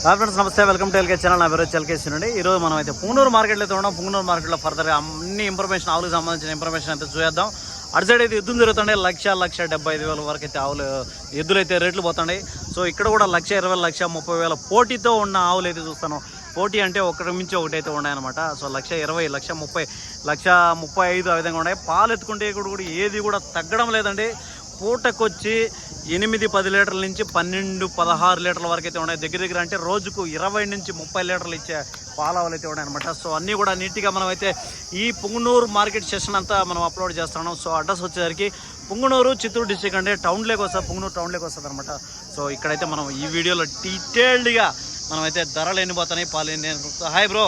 Friends నమస్తే, welcome to LK channel. నా పేరు ఎల్కేషన్ అండి. ఈరోజు మనం అయితే పుంగనూరు మార్కెట్లో అయితే ఉన్నాం. పుంగనూరు మార్కెట్లో ఫర్దర్గా అన్ని ఇన్ఫర్మేషన్, ఆవులకు సంబంధించిన ఇన్ఫర్మేషన్ అయితే చూద్దాం. అటు సైడ్ అయితే ఎద్దులు తిరుగుతుండే 1,75,000 వరకు అయితే ఆవులు ఎద్దులు అయితే రేట్లు పోతున్నాయి. సో ఇక్కడ కూడా 1,20,000, 1,30,000 పోటీతో ఉన్న ఆవులు అయితే చూస్తాను. పోటీ అంటే ఒకటి మించి ఒకటి అయితే ఉన్నాయన్నమాట. సో 1,20,000, 1,30,000, 1,35,000 ఆ విధంగా ఉన్నాయి. పాలు ఎత్తుకుంటే కూడా ఏది కూడా తగ్గడం లేదండి. పూటకొచ్చి 8-10 లీటర్ల నుంచి 12-16 లీటర్ల వరకు అయితే ఉన్నాయి. దగ్గర అంటే రోజుకు 20 నుంచి 30 లీటర్లు ఇచ్చే పాలవలు అయితే ఉన్నాయన్నమాట. సో అన్నీ కూడా నీట్గా మనం అయితే ఈ పుంగనూరు మార్కెట్ సెషన్ అంతా మనం అప్లోడ్ చేస్తున్నాం. సో అడ్రస్ వచ్చేసరికి పుంగనూరు, చిత్తూరు డిస్ట్రిక్ట్ అంటే టౌన్లోకి వస్తుంది, పుంగనూరు టౌన్లోకి వస్తుంది అనమాట. సో ఇక్కడైతే మనం ఈ వీడియోలో డీటెయిల్డ్గా మనం అయితే ధరలు ఎన్ని పోతున్నాయి, పాలు ఎన్ని. హాయ్ బ్రో,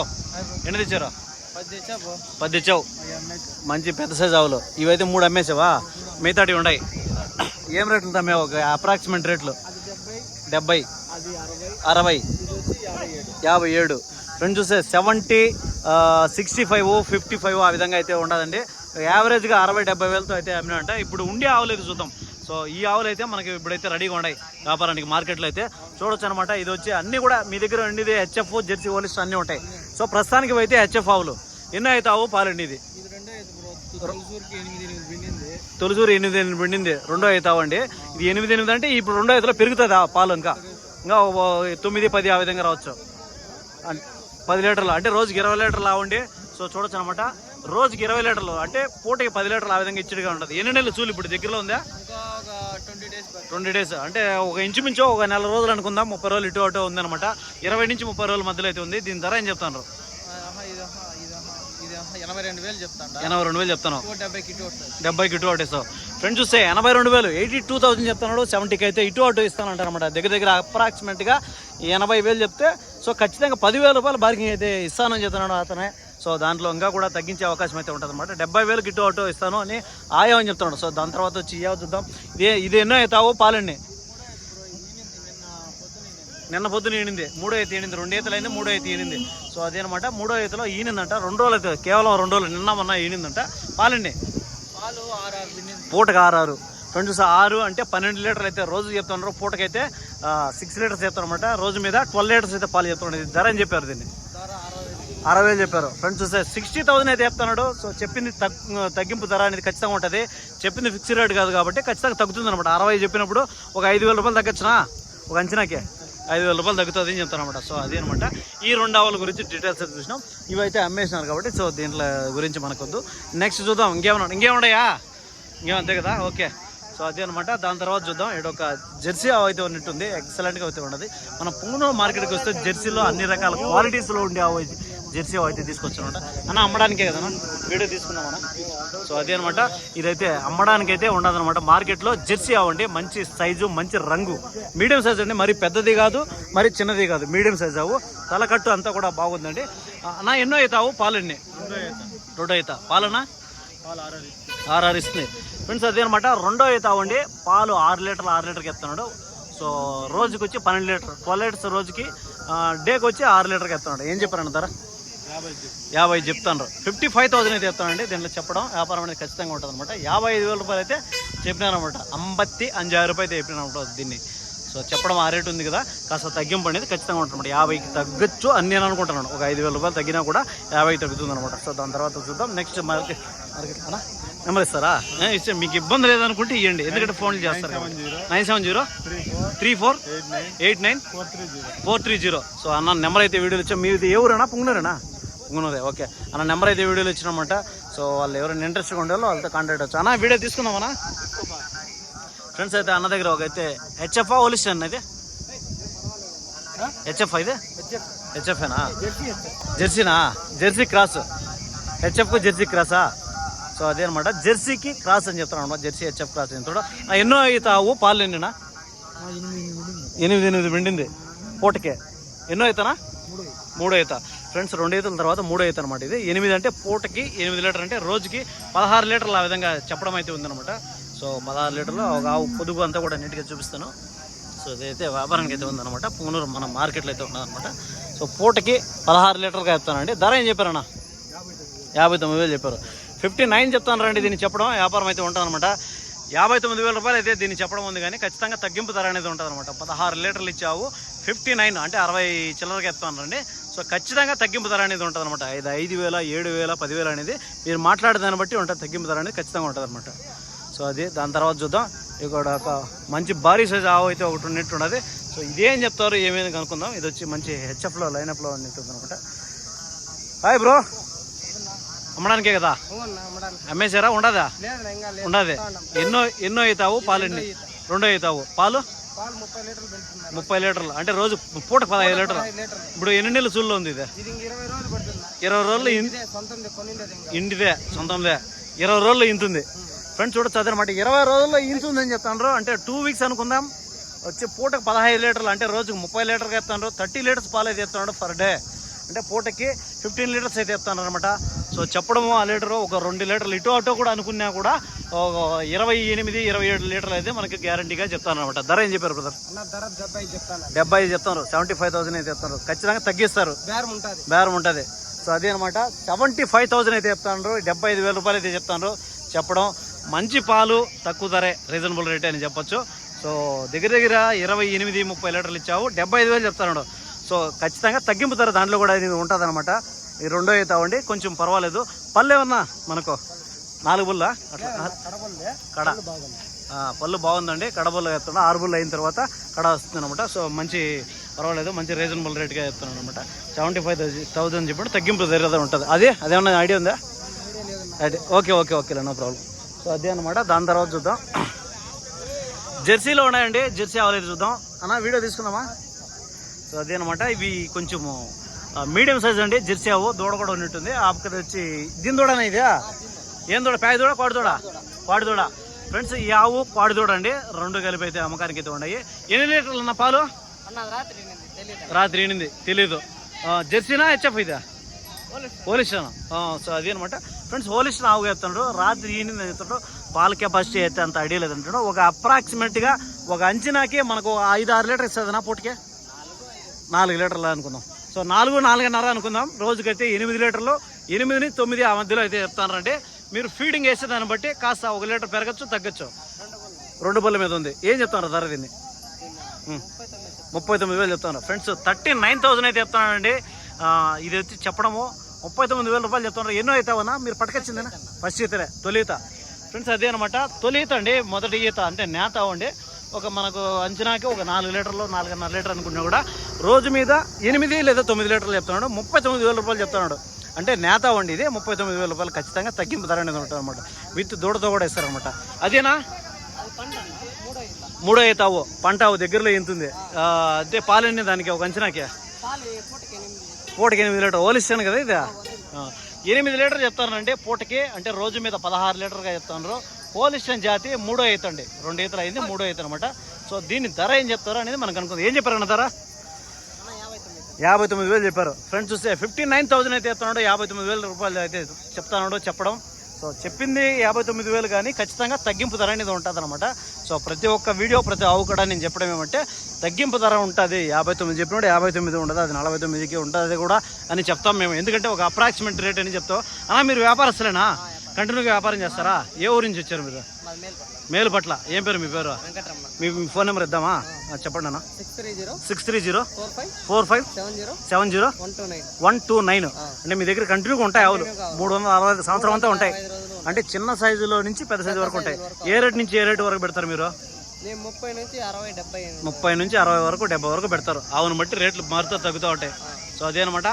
ఎన్ని తెచ్చారు? 10 తెచ్చావు. మంచి పెద్ద సైజ్ ఆవులు ఇవైతే 3 అమ్మేసావా? మిగతాటి ఉన్నాయి. ఏం రేట్లు తమ్మే? ఒక అప్రాక్సిమేట్ రేట్లు 70, 60, 57. ఫ్రెండ్స్ చూస్తే 70, 65, 55 ఆ విధంగా అయితే ఉండదండి. యావరేజ్గా 60-70 వేలతో అయితే అమ్మినంట. ఇప్పుడు ఉండే ఆవులు అయితే చూద్దాం. సో ఈ ఆవులు అయితే మనకి ఇప్పుడైతే రెడీగా ఉన్నాయి వ్యాపారానికి మార్కెట్లో అయితే చూడొచ్చు అనమాట. ఇది వచ్చి అన్నీ కూడా మీ దగ్గర ఉండేది హెచ్ఎఫ్, జెర్సీ, ఓలిస్ట్ అన్నీ ఉంటాయి. సో ప్రస్తుతానికి అయితే హెచ్ఎఫ్ ఆవులు ఎన్నో అయితే ఆవు పాలండి. ఇది తొలిసూరు 8 పిండింది, రెండో అవుతావు అండి. ఇది 8 అంటే ఇప్పుడు రెండో అవుతులో పెరుగుతుంది ఆ పాలు. ఇంకా 9-10 ఆ విధంగా రావచ్చు. 10 లీటర్లు అంటే రోజుకి 20 లీటర్లు ఆవండి. సో చూడొచ్చు అనమాట. రోజుకి 20 లీటర్లు అంటే పూటకి 10 లీటర్లు ఆ విధంగా ఇచ్చిడిగా ఉంటుంది. ఎన్ని నెలలు చూలు ఇప్పుడు దగ్గరలో ఉందా? 20 డేస్ అంటే ఒక ఇంచుమించు ఒక నెల రోజులు అనుకుందాం. 30 రోజులు ఇటు అటు ఉందన్నమాట. 20 నుంచి 30 రోజుల మధ్యలో అయితే ఉంది. దీని ధర ఏం చెప్తాను? 82,000 చెప్తాను. 82,000 చెప్తాను. 70కి ఇటు అటు ఇస్తావు. ఫ్రెండ్స్ చూస్తే 82,000, 82,000 చెప్తున్నాడు. 70కి అయితే ఇటు అటు ఇస్తానంటారనమాట. దగ్గర అప్రాక్సిమేట్గా 80,000 చెప్తే సో ఖచ్చితంగా 10,000 రూపాయలు బార్గింగ్ అయితే ఇస్తానని చెప్తున్నాడు అతనే. సో దాంట్లో ఇంకా కూడా తగ్గించే అవకాశం అయితే ఉంటుంది అనమాట. 70,000 ఇటు అటు ఇస్తాను అని ఆయమని చెప్తున్నాడు. సో దాని తర్వాత వచ్చి ఇవ్వ చూద్దాం. ఇది ఎన్నో అవుతావు పాలండి? నిన్న పొద్దున ఈనింది, 3 అయితే ఈనింది. 2 ఈతలు అయింది, 3 అయితే ఈనింది. సో అదేనమాట. 3వ ఈతలో ఈనిందంట. 2 రోజులు అయితే, కేవలం 2 రోజులు, నిన్న మొన్న ఈనిందంట. పాలండి పూటకు 6. ఫ్రెండ్స్ 6 అంటే 12 లీటర్లు అయితే రోజు చెప్తున్నారు. పూటకైతే 6 లీటర్స్ చెప్తారనమాట. రోజు మీద 12 లీటర్స్ అయితే పాలు చెప్తున్నాడు. ధర అని చెప్పారు, దీన్ని 60,000 చెప్పారు. ఫ్రెండ్స్ చూస్తే 60,000 అయితే చెప్తున్నాడు. సో చెప్పింది తగ్గింపు ధర అనేది ఖచ్చితంగా ఉంటుంది. చెప్పింది ఫిక్స్డ్ రేట్ కాదు కాబట్టి ఖచ్చితంగా తగ్గుతుంది అనమాట. 60 చెప్పినప్పుడు ఒక 5,000 రూపాయలు తగ్గచ్చునా? ఒక అంచనాకే 5,000 రూపాయలు తగ్గుతుంది అని చెప్తాను అనమాట. సో అది అనమాట. ఈ 2 ఆవుల గురించి డీటెయిల్స్ అయితే చూసినాం. ఇవైతే అమ్మేసినారు కాబట్టి సో దీంట్లో గురించి మనకొద్దు. నెక్స్ట్ చూద్దాం. ఇంకేమున్నాయా? ఇంకేమంతే కదా. ఓకే. సో అదే అనమాట. దాని తర్వాత చూద్దాం. ఒక జెర్సీ ఆవు అయితే ఉన్నట్టుంది. ఎక్సలెంట్గా అయితే ఉన్నది. మనం పుంగనూరు మార్కెట్కి వస్తే జెర్సీలో అన్ని రకాల క్వాలిటీస్లో ఉండే ఆవు జెర్సీ ఆవు అయితే తీసుకొచ్చానమాట. అన్న అమ్మడానికే కదన్నా వీడియో తీసుకున్నామన్నా. సో అదే అనమాట. ఇదైతే అమ్మడానికైతే ఉండదన్నమాట. మార్కెట్లో జెర్సీ ఆవు అండి. మంచి సైజు, మంచి రంగు, మీడియం సైజ్ అండి. మరి పెద్దది కాదు, మరి చిన్నది కాదు, మీడియం సైజ్ ఆవు. తలకట్టు అంతా కూడా బాగుందండి. అన్న ఎన్నో అవుతావు పాలన్నీ? 2 అవుతా పాలన్నా? 6 ఇస్తుంది. ఫ్రెండ్స్ అదే అనమాట. 2వ అయితే అవ్వండి. పాలు 6 లీటర్కి ఎత్తున్నాడు. సో రోజుకి వచ్చి 12 లీటర్, 12 లీటర్స్ రోజుకి. డేకి వచ్చి 6 లీటర్కి ఎత్తున్నాడు. ఏం చెప్పారండి ధర? 50 చెప్తాను. 55,000 అయితే చెప్తానండి. దీంట్లో చెప్పడం వ్యాపారం అనేది ఖచ్చితంగా ఉంటుంది అనమాట. 55,000 రూపాయలు అయితే చెప్పినారనమాట. 55,000 రూపాయలు అయితే చెప్పినారనమాట దీన్ని. సో చెప్పడం ఆ రేటు ఉంది కదా, కాస్త తగ్గింపు అనేది ఖచ్చితంగా ఉంటుంది. 50కి తగ్గచ్చు అని నేను అనుకుంటున్నాను. ఒక 5,000 రూపాయలు తగ్గినా కూడా 50కి తగ్గుతుంది అనమాట. సో దాని తర్వాత చూద్దాం. నెక్స్ట్ మార్కెట్ అన్నా నెంబర్ ఇస్తారా? ఇస్తే మీకు ఇబ్బంది లేదనుకుంటే ఇవ్వండి, ఎందుకంటే ఫోన్లు చేస్తారు. 9703489430. సో అన్న నెంబర్ అయితే వీడియోలు ఇచ్చాం. మీది ఏ ఊరేనా? పుంగనూరేనా? పుంగనూరే. ఓకే అన్న. నెంబర్ అయితే వీడియోలు ఇచ్చినమాట. సో వాళ్ళు ఎవరైనా ఇంట్రెస్ట్గా ఉండేవాళ్ళు వాళ్ళతో కాంటాక్ట్ అవచ్చు. అన్న వీడియో తీసుకుందామన్నా. ఫ్రెండ్స్ అయితే అన్న దగ్గర ఒక అయితే హెచ్ఎఫ్ ఓలిస్ట్ అన్నది హెచ్ఎఫ్ అయితే హెచ్ఎఫ్ఏనా? జెర్సీనా? Jersey cross. హెచ్ఎఫ్కు జెర్సీ క్రాసా? సో అదే అనమాట. జెర్సీకి క్రాస్ అని చెప్తాను అనమాట. జెర్సీ హెచ్ఎఫ్ క్రాస్ అని చూడ. ఎన్నో అవుతావు పాలు? ఎన్నినా? 8 పిండింది పూటకే. ఎన్నో అవుతానా? 3 అవుతా. ఫ్రెండ్స్ 2 ఈతల తర్వాత 3 అవుతా అనమాట. ఇది 8 అంటే పూటకి 8 లీటర్ అంటే రోజుకి 16 లీటర్లు ఆ విధంగా చెప్పడం అయితే ఉందన్నమాట. సో 16 లీటర్లు ఒక ఆవు పొదుగు అంతా కూడా నీట్గా చూపిస్తాను. సో ఇదైతే వ్యాపారానికి అయితే ఉందన్నమాట. పుంగనూరు మన మార్కెట్లో అయితే ఉన్నదన్నమాట. సో పూటకి 16 లీటర్గా చెప్తానండి. ధర ఏం చెప్పారన్నా? 59,000 చెప్పారు. 59 చెప్తాను రండి. దీన్ని చెప్పడం వ్యాపారం అయితే ఉంటుందన్నమాట. 59,000 రూపాయలు అయితే దీన్ని చెప్పడం ఉంది. కానీ ఖచ్చితంగా తగ్గింపు ధర అనేది ఉంటుంది అనమాట. 16 లీటర్లు ఇచ్చావు. 59 అంటే 60 చిల్లరకి ఎత్తానండి. సో ఖచ్చితంగా తగ్గింపు ధర అనేది ఉంటుంది అనమాట. 5,000 7,000 10,000 అనేది మీరు మాట్లాడే దాన్ని బట్టి ఉంటుంది, తగ్గింపు ధర అనేది ఖచ్చితంగా ఉంటుంది అనమాట. సో అది దాని తర్వాత చూద్దాం. ఇక్కడ ఒక మంచి భారీ సైజ్ ఆవు అయితే ఒకటి ఉన్నట్టు ఉన్నది. సో ఇదేం చెప్తారు ఏమైనా కనుక్కుందాం. ఇది వచ్చి మంచి హెచ్ఎఫ్లో లైనప్లో ఉంటుంది అనమాట. హాయ్ బ్రో, అమ్మడానికే కదా? అమ్మేశారా? ఉండదా? ఉండదు. ఎన్నో అవుతావు పాలు? రెండో అవుతావు పాలు 30 లీటర్లు అంటే రోజు పూట 15 లీటర్లు. ఇప్పుడు ఎన్ని నెలలు చూల్లో ఉంది? ఇది 20 రోజులు ఇంటిదే, సొంతందే. 20 రోజుల్లో ఇంతుంది ఫ్రెండ్స్, చూడొచ్చు అదనమాట. 20 రోజుల్లో ఇంతుందని చెప్తాను. అంటే 2 వీక్స్ అనుకుందాం. వచ్చి పూటకు 15 లీటర్లు అంటే రోజుకు 30 లీటర్గా ఎత్తాను. 30 లీటర్స్ పాలు అయితే ఎత్తున్నాడు పర్ డే. అంటే పూటకి 15 లీటర్స్ అయితే ఎత్తాను అనమాట. సో చెప్పడము ఆ లీటరు ఒక 2 లీటర్లు ఇటు అటు కూడా అనుకున్నా కూడా 28-27 లీటర్లు అయితే మనకి గ్యారంటీగా చెప్తాను అనమాట. ధర ఏం చెప్పారు బ్రదర్? 70 చెప్తారు. 75,000 అయితే చెప్తారు. ఖచ్చితంగా తగ్గిస్తారు, బేరం ఉంటుంది. సో అదే అనమాట. 75,000 అయితే చెప్తాను. 75,000 రూపాయలు అయితే చెప్తాను. చెప్పడం మంచి పాలు తక్కువ ధరే, రీజనబుల్ రేట్ అని చెప్పొచ్చు. సో దగ్గర 28-30 లీటర్లు ఇచ్చావు, 75,000 చెప్తాను. సో ఖచ్చితంగా తగ్గింపు ధర దాంట్లో కూడా ఇది ఉంటుంది అనమాట. ఈ రెండో అవుతావండి, కొంచెం పర్వాలేదు. పళ్ళు ఏమన్నా మనకు 4 బుల్ల అట్లా కడ పళ్ళు బాగుందండి. కడబుల్ల చెప్తాను. 6 బుల్ల అయిన తర్వాత కడ వస్తుంది అనమాట. సో మంచి పర్వాలేదు, మంచి రీజనబుల్ రేట్గా చెప్తున్నాను అనమాట. 75,000 చెప్పండి, తగ్గింపు ధర ఉంటుంది. అదేమన్నా ఐడియా ఉందా? Okay no problem. సో అదే అనమాట. దాని తర్వాత చూద్దాం. జెర్సీలో ఉన్నాయండి, జెర్సీ అవ్వలేదు. చూద్దాం అన్న, వీడియో తీసుకుందామా? సో అదే అనమాట. ఇవి కొంచెము మీడియం సైజ్ అండి. జెర్సీ ఆవు, దూడ కూడా ఉన్నట్టుంది. ఆపకది వచ్చి దీని దూడనా? ఇదే ఏం దూడ? ప్యాక్ దూడ, పాడి దూడ ఫ్రెండ్స్. ఈ ఆవు పాడి దూడ అండి. 2 కలిపి అయితే అమ్మకానికి అయితే ఉన్నాయి. ఎన్ని లీటర్లు అన్న పాలు? రాత్రి ఈనింది తెలీదు. జెర్సీనా హెచ్ఎఫ్ ఇదా? హోలిస్టన్. సో అది అనమాట ఫ్రెండ్స్. హోలిస్టన్ ఆవుగా చెప్తున్నాడు. రాత్రి ఈనింది అని చెప్తాడు. పాల కెపాసిటీ అయితే అంత ఐడియా లేదంటాడు. ఒక అప్రాక్సిమేట్గా ఒక అంచనాకి మనకు 5-6 లీటర్ ఇస్తుంది నా పూటకి. 4 లీటర్లు అనుకుందాం. సో 4-4.5 అనుకుందాం. రోజుకైతే 8 లీటర్లు, 8-9 ఆ మధ్యలో అయితే చెప్తానండి. మీరు ఫీడింగ్ వేసే దాన్ని బట్టి కాస్త 1 లీటర్ పెరగచ్చు, తగ్గచ్చు. 2 బల్ల మీద ఉంది. ఏం చెప్తాను ధర దీన్ని? 39,000 చెప్తాను ఫ్రెండ్స్. 39,000 అయితే చెప్తానండి. ఇది వచ్చి చెప్పడము 39,000 రూపాయలు చెప్తున్నారు. ఎన్నో అవుతావన్నా మీరు పట్టుకొచ్చిందేనా? ఫస్ట్ ఈతలే, తొలి ఈత ఫ్రెండ్స్. అదే అనమాట. తొలి ఈత అండి, మొదటి ఈత అంటే నేత అండి. ఒక మనకు అంచనాకి ఒక 4 లీటర్లు, 4.5 లీటర్ అనుకున్నా కూడా రోజు మీద 8 లేదా 9 లీటర్లు చెప్తున్నాడు. 39,000 రూపాయలు చెప్తున్నాడు. అంటే నేత వండి ఇది 39,000 రూపాయలు ఖచ్చితంగా తగ్గింపు ధర అనేది ఉంటుంది అనమాట. విత్ దూడతో కూడా ఇస్తారనమాట. అదేనా? 3 అవుతావు పంటావు దగ్గరలో ఎంతుంది. అంటే పాలన్నీ దానికి ఒక అంచనాకి పూటకి 8 లీటర్. హోలిస్టన్ కదా ఇది. 8 లీటర్ చెప్తానండి పూటకి. అంటే రోజు మీద 16 లీటర్గా చెప్తాను. హోలిస్టన్ జాతి 3 ఈత అండి. 2 ఈతలు అయింది, 3 ఈత అనమాట. సో దీని ధర ఏం చెప్తారో అనేది మనకు అనుకుంది. ఏం చెప్పారన్న ధర? 59,000 చెప్పారు ఫ్రెండ్స్. చూస్తే 59,000 అయితే చెప్తున్నాడు. 59,000 రూపాయలు అయితే చెప్తాడు చెప్పడం. సో చెప్పింది 59,000 కానీ ఖచ్చితంగా తగ్గింపు ధర అనేది ఉంటుంది అనమాట. సో ప్రతి ఒక్క వీడియో, ప్రతి ఆవు కూడా నేను చెప్పడం ఏమంటే తగ్గింపు ధర ఉంటుంది. 59 చెప్పినప్పుడు 59 ఉండదు, అది 49కి ఉంటుంది కూడా అని చెప్తాం మేము. ఎందుకంటే ఒక అప్రాక్సిమేట్ రేట్ అని చెప్తాం. అన్నా మీరు వ్యాపారస్తులేనా? కంటిన్యూగా వ్యాపారం చేస్తారా? ఏ ఊరి నుంచి వచ్చారు మీరు? మేలుపట్ల. ఏం పేరు మీ పేరు? మీ ఫోన్ నెంబర్ ఇద్దామా? చెప్పండి అన్న. 630-4570-129. అంటే మీ దగ్గర కంటిన్యూగా ఉంటాయి ఆవులు? 360 సంవత్సరం అంతా ఉంటాయి. అంటే చిన్న సైజులో నుంచి పెద్ద సైజు వరకు ఉంటాయి. ఏ రేట్ నుంచి ఏ రేటు వరకు పెడతారు మీరు? 30 నుంచి 60 వరకు, 70 వరకు పెడతారు. ఆవును బట్టి రేట్లు మారుతూ తగ్గుతూ ఉంటాయి. సో అదేనమాట.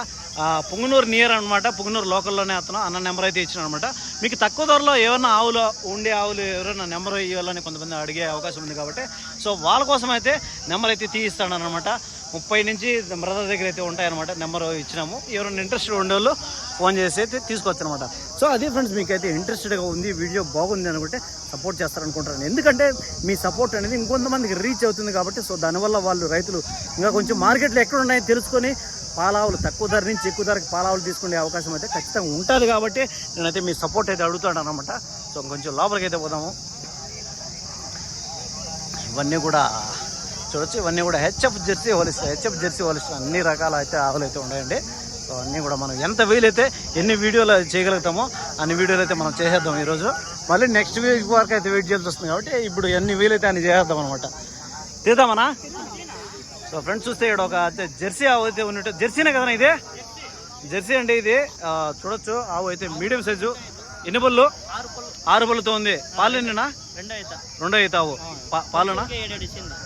పుంగనూరు నియర్ అనమాట. పుంగనూరు లోకల్లోనే అన్న నెంబర్ అయితే ఇచ్చిన అనమాట. మీకు తక్కువ ధరలో ఏమన్నా ఆవులు ఉండే ఆవులు ఎవరైనా నెంబర్ ఇవ్వాలని కొంతమంది అడిగే అవకాశం ఉంది కాబట్టి సో వాళ్ళ కోసం అయితే నెంబర్ అయితే తీయిస్తాను అనమాట. 30 నుంచి బ్రదర్ దగ్గర అయితే ఉంటాయన్నమాట. నెంబర్ ఇచ్చినాము. ఎవరైనా ఇంట్రెస్టెడ్ ఉండేవాళ్ళు ఫోన్ చేసి అయితే తీసుకోవచ్చు అనమాట. సో అదే ఫ్రెండ్స్, మీకైతే ఇంట్రెస్టెడ్గా ఉంది, వీడియో బాగుంది అనుకుంటే సపోర్ట్ చేస్తారనుకుంటాను. ఎందుకంటే మీ సపోర్ట్ అనేది ఇంకొంతమందికి రీచ్ అవుతుంది కాబట్టి. సో దానివల్ల వాళ్ళు రైతులు ఇంకా కొంచెం మార్కెట్లో ఎక్కడ ఉన్నాయో తెలుసుకొని పాలావులు తక్కువ ధర నుంచి ఎక్కువ ధరకి పాలావులు తీసుకునే అవకాశం అయితే ఖచ్చితంగా ఉంటుంది కాబట్టి నేనైతే మీ సపోర్ట్ అయితే అడుగుతాను అనమాట. సో కొంచెం లోపలికి అయితే పోదాము. ఇవన్నీ కూడా చూడొచ్చు. ఇవన్నీ కూడా హెచ్ఎఫ్ జెర్సీ హోలిస్టర్ అన్ని రకాల అయితే ఆవులు అయితే ఉన్నాయండి. సో అన్నీ కూడా మనం ఎంత వీలైతే ఎన్ని వీడియోలు చేయగలుగుతామో అన్ని వీడియోలు అయితే మనం చేసేద్దాం ఈరోజు. మళ్ళీ నెక్స్ట్ వీక్ వరకు అయితే వెయిట్ చేయాల్సి వస్తుంది కాబట్టి ఇప్పుడు ఎన్ని వీలైతే అన్ని చేసేద్దాం అనమాట. తీద్దామన్నా? సో ఫ్రెండ్స్ చూస్తే ఇక్కడ ఒక జెర్సీ ఆవు అయితే ఉన్నట్టు, జెర్సీనే కదా ఇది, జెర్సీ అండి ఇది. చూడొచ్చు ఆవు అయితే మీడియం సైజు. ఎన్ని పళ్ళు? 6 పళ్ళుతో ఉంది. పాలు ఎన్నినా? 2 అవుతావు. పాలునా?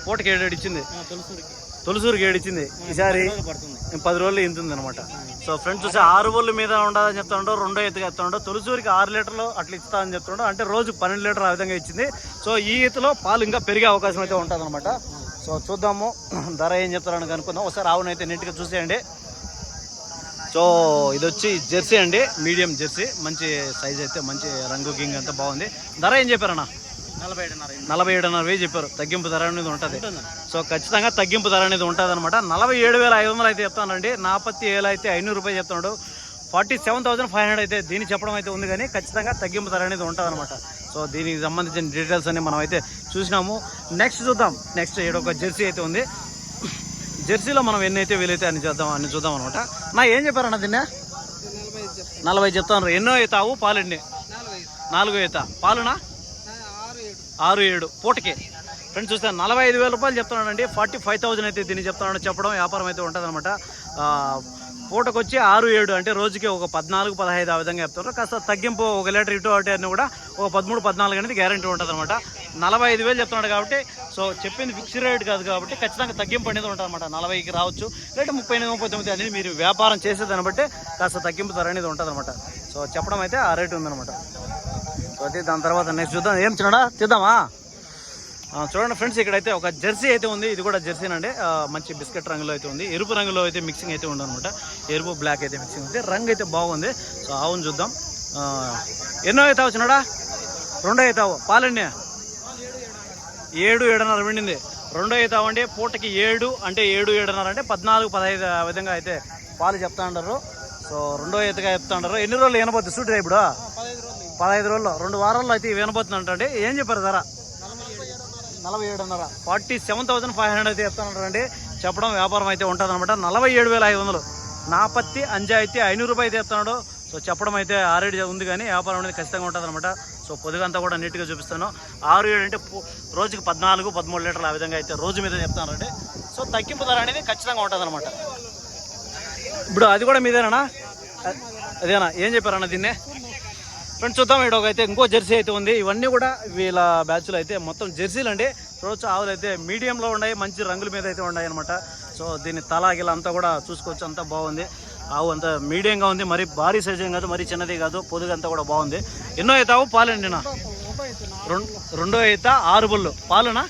పూటకి 7 ఇచ్చింది. తొలసూరుకి 7 ఇచ్చింది. ఈసారి 10 రోజులు ఇంతుంది అనమాట. సో ఫ్రెండ్స్ చూసి 6 పళ్ళు మీద ఉండదని చెప్తాడు, 2 ఈతగా చెప్తాడు. తొలసూరికి 6 లీటర్లు అట్లా ఇస్తా అని చెప్తాడు. అంటే రోజు 12 లీటర్లు ఆ విధంగా ఇచ్చింది. సో ఈ ఈతలో పాలు ఇంకా పెరిగే అవకాశం అయితే ఉంటుంది అనమాట. సో చూద్దాము ధర ఏం చెప్తారని కనుక్కుందాం. ఒకసారి ఆవును అయితే నీట్గా చూసేయండి. సో ఇది వచ్చి జెర్సీ అండి, మీడియం జెర్సీ. మంచి సైజ్ అయితే, మంచి రంగు గింగ్ అంతా బాగుంది. ధర ఏం చెప్పారన్నా? 47,500 చెప్పారు. తగ్గింపు ధర అనేది ఉంటుంది. సో ఖచ్చితంగా తగ్గింపు ధర అనేది ఉంటుంది అనమాట. 47,500 అయితే చెప్తానండి. 47,500 రూపాయలు చెప్తున్నాడు. 47,500 అయితే దీన్ని చెప్పడం అయితే ఉంది, కానీ ఖచ్చితంగా తగ్గింపు ధర అనేది ఉంటుంది అనమాట. సో దీనికి సంబంధించిన డీటెయిల్స్ అన్ని మనం అయితే చూసినాము. నెక్స్ట్ చూద్దాం. నెక్స్ట్ ఇక్కడ ఒక జెర్సీ అయితే ఉంది. జెర్సీలో మనం ఎన్ని అయితే వీలైతే అన్ని చూద్దాం అనమాట. నా ఏం చెప్పారన్న దీన్ని? 40 చెప్తాను. ఎన్నో అవుతావు? పాలండి 4 అవుతా. పాలునా? 6-7 పూటకి. ఫ్రెండ్స్ చూస్తే 45,000 రూపాయలు చెప్తున్నాడండి. 45,000 అయితే దీన్ని చెప్తున్నాడు. చెప్పడం వ్యాపారం అయితే ఉంటుంది అనమాట. పూటకు వచ్చి 6-7 అంటే రోజుకి ఒక 14-15 ఆ విధంగా చెప్తున్నారు. కాస్త తగ్గింపు 1 లీటర్ ఇటు అటు అన్నీ కూడా ఒక 13-14 అనేది గ్యారంటీ ఉంటుంది అనమాట. 45,000 చెప్తున్నాడు కాబట్టి, సో చెప్పింది ఫిక్స్డ్ రేట్ కాదు కాబట్టి ఖచ్చితంగా తగ్గింపు అనేది ఉంటుంది అనమాట. 40కి రావచ్చు, లేదా 38-39 అనేది మీరు వ్యాపారం చేసేదాన్ని బట్టి కాస్త తగ్గింపు ధర అనేది ఉంటుంది అనమాట. సో చెప్పడం అయితే ఆ రేటు ఉందన్నమాట. సో అది దాని తర్వాత నెక్స్ట్ చూద్దాం. ఏం చిన్నడా తీద్దామా? చూడండి ఫ్రెండ్స్, ఇక్కడైతే ఒక జెర్సీ అయితే ఉంది. ఇది కూడా జెర్సీనండి. మంచి బిస్కెట్ రంగులో అయితే ఉంది. ఎరుపు రంగులో అయితే మిక్సింగ్ అయితే ఉండదన్నమాట. ఎరుపు బ్లాక్ అయితే మిక్సింగ్ ఉంది. రంగు అయితే బాగుంది. సో ఆవును చూద్దాం. ఎన్నో అవుతావు చిన్నడా? 2 అవుతావు. పాలండి 7-7.5 విండింది. 2 అవుతావు అండి. పూటకి 7 అంటే 7-7.5 అంటే 14-15 ఆ విధంగా అయితే పాలు చెప్తా ఉంటారు. సో 2 ఈతగా చెప్తా ఉంటారు. ఎన్ని రోజులు వినబోతుంది సూట్ ఇప్పుడు? 15 రోజుల్లో 2 వారాల్లో అయితే వినబోతుంది అంటండి. ఏం చెప్పారు ధర? 47,500. 47,500 అయితే చెప్తానంటారండి. చెప్పడం వ్యాపారం అయితే ఉంటుంది అనమాట. 47,500. 45,500 రూపాయలు అయితే చెప్తున్నాడు. సో చెప్పడం అయితే ఆల్రెడీ ఉంది, కానీ వ్యాపారం అనేది ఖచ్చితంగా ఉంటుంది అనమాట. సో పొదుగంతా కూడా నీట్గా చూపిస్తాను. 6-7 అంటే రోజుకి 14-13 లీటర్లు ఆ విధంగా అయితే రోజు మీద చెప్తానండి. సో తగ్గింపు ధర అనేది ఖచ్చితంగా ఉంటుంది అనమాట. ఇప్పుడు అది కూడా మీదేనా? అదేనా? ఏం చెప్పారన్న దీన్నే? ఫ్రెండ్స్ చూద్దాం. ఇక్కడ అయితే ఇంకో జెర్సీ అయితే ఉంది. ఇవన్నీ కూడా వీళ్ళ బ్యాచ్లో అయితే మొత్తం జెర్సీలు అండి. చూడొచ్చు ఆవులు అయితే మీడియంలో ఉన్నాయి, మంచి రంగుల మీద అయితే ఉన్నాయి అనమాట. సో దీన్ని తలాగిలా అంతా కూడా చూసుకోవచ్చు. అంతా బాగుంది. ఆవు అంతా మీడియంగా ఉంది. మరి భారీ సైజ్ ఏం కాదు, మరీ చిన్నది కాదు. పొదుగంతా కూడా బాగుంది. ఎన్నో అవుతావు? పాలండి నా 2 అవుతా. 6 బుల్లు. పాలునా?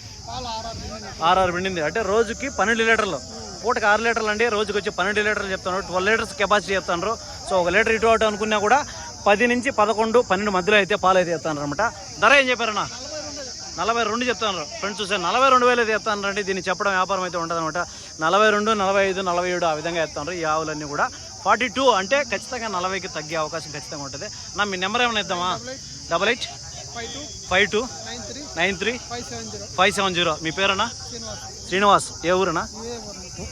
6 పిండింది. అంటే రోజుకి 12 లీటర్లు. పూటకి 6 లీటర్లు అండి. రోజుకి వచ్చి 12 లీటర్లు చెప్తాను. 12 లీటర్స్ కెపాసిటీ చెప్తాను. సో 1 లీటర్ ఇటు అటు అనుకున్నా కూడా 10 నుంచి 11, 12 మధ్యలో అయితే పాలు అయితే చెప్తాను అనమాట. ధర ఏం చెప్పారన్నా? 42 చెప్తాను. ఫ్రెండ్స్ చూస్తే 42,000 అయితే చెప్తాను రండి. దీన్ని చెప్పడం వ్యాపారం అయితే ఉంటుంది అనమాట. 42, 45, 47 ఆ విధంగా చెప్తాను. ఈ ఆవులన్నీ కూడా 42 అంటే ఖచ్చితంగా 40కి తగ్గే అవకాశం ఖచ్చితంగా ఉంటుంది. నా మీ నెంబర్ ఏమైనా ఇద్దామా? 885293 మీ పేరన్నా? శ్రీనివాస్. ఏ ఊరన్నా?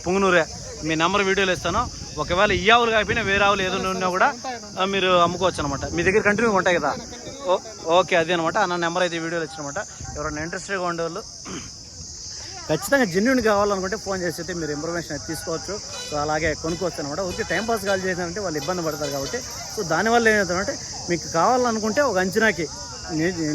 పుంగనూరే. మీ నెంబర్ వీడియోలో ఇస్తాను. ఒకవేళ ఈ ఆవులు కాకపోయినా వేరే ఆవులు ఏదైనా ఉన్నా కూడా మీరు అమ్ముకోవచ్చు అనమాట. మీ దగ్గర కంటిన్యూగా ఉంటాయి కదా? ఓకే, అదే అనమాట. నా నెంబర్ అయితే వీడియోలో ఇచ్చినమాట. ఎవరైనా ఇంట్రెస్టెడ్గా ఉండేవాళ్ళు ఖచ్చితంగా జెన్యూన్ కావాలనుకుంటే ఫోన్ చేసి అయితే మీరు ఇన్ఫర్మేషన్ అయితే తీసుకోవచ్చు. సో అలాగే కొనుక్కోవచ్చు అనమాట. ఊరికి టైంపాస్ కాల్ చేసినారంటే వాళ్ళు ఇబ్బంది పడతారు కాబట్టి. సో దానివల్ల ఏమవుతుందంటే మీకు కావాలనుకుంటే ఒక అంచనాకి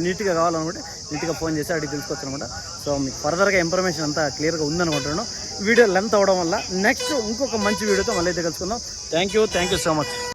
నీట్గా కావాలనుకుంటే నీట్గా ఫోన్ చేసి అడిగి తెలుసుకోవచ్చు అనమాట. సో మీకు ఫర్దర్గా ఇన్ఫర్మేషన్ అంతా క్లియర్గా ఉందనుకుంటున్నాను. వీడియో లెంత్ అవ్వడం వల్ల నెక్స్ట్ ఇంకొక మంచి వీడియోతో మళ్ళీ అయితే కలుసుకుందాం. Thank you so much.